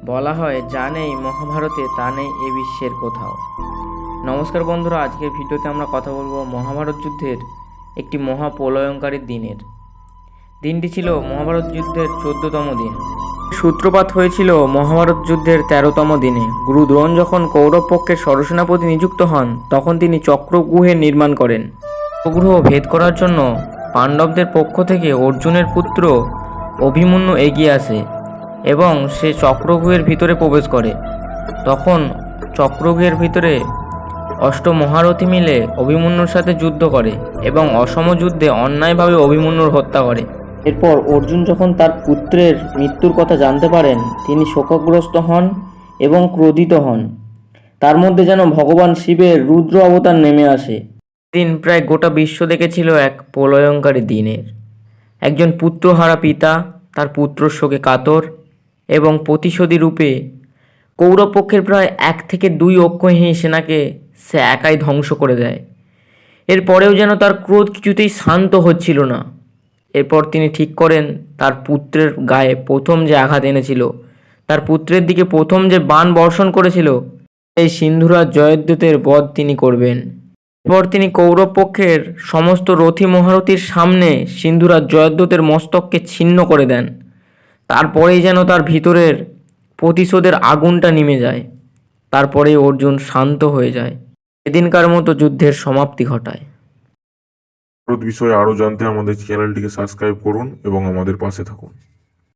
বলা হয় যা নেই মহাভারতে তা নেই এ বিশ্বের কোথাও। নমস্কার বন্ধুরা, আজকের ভিডিওতে আমরা কথা বলবো মহাভারত যুদ্ধের একটি মহাপ্রলয়ঙ্কারী দিনের। দিনটি ছিল মহাভারত যুদ্ধের 14তম দিন। সূত্রপাত হয়েছিল মহাভারত যুদ্ধের 13তম দিনে। গুরু দ্রোণ যখন কৌরব পক্ষের সরসেনাপতি নিযুক্ত হন, তখন তিনি চক্রগৃহের নির্মাণ করেন। চক্রগৃহ ভেদ করার জন্য পাণ্ডবদের পক্ষ থেকে অর্জুনের পুত্র অভিমন্যু এগিয়ে আসে এবং সে চক্রগৃহের ভিতরে প্রবেশ করে। তখন চক্রগৃহের ভিতরে অষ্টমহারথী মিলে অভিমন্যুর সাথে যুদ্ধ করে এবং অসম যুদ্ধে অন্যায়ভাবে অভিমন্যুর হত্যা করে। এরপর অর্জুন যখন তার পুত্রের মৃত্যুর কথা জানতে পারেন, তিনি শোকগ্রস্ত হন এবং ক্রোধিত হন। তার মধ্যে যেন ভগবান শিবের রুদ্র অবতার নেমে আসে। দিন প্রায় গোটা বিশ্ব দেখেছিল এক প্রলয়ঙ্কারী দিনের। একজন পুত্রহারা পিতা তার পুত্র শোকে কাতর এবং প্রতিশোধী রূপে কৌরব পক্ষের প্রায় 1 থেকে 2 অক্ষহীন সেনাকে সে একাই ধ্বংস করে দেয়। এরপরেও যেন তার ক্রোধ কিছুতেই শান্ত হচ্ছিল না। এরপর তিনি ঠিক করেন তার পুত্রের গায়ে প্রথম যে আঘাত এনেছিল, তার পুত্রের দিকে প্রথম যে বাণ বর্ষণ করেছিল, এই সিন্ধুরাজ জয়দ্রথের বধ তিনি করবেন। এরপর তিনি কৌরব পক্ষের সমস্ত রথী মহারথীর সামনে সিন্ধুরাজ জয়দ্রথের মস্তককে ছিন্ন করে দেন। তারপরেই যেন তার ভিতরের প্রতিশোধের আগুনটা নিমে যায়। তারপরেই অর্জুন শান্ত হয়ে যায়। এদিনকার মতো যুদ্ধের সমাপ্তি ঘটায়। ভারত বিষয়ে আরও জানতে আমাদের চ্যানেলটিকে সাবস্ক্রাইব করুন এবং আমাদের পাশে থাকুন।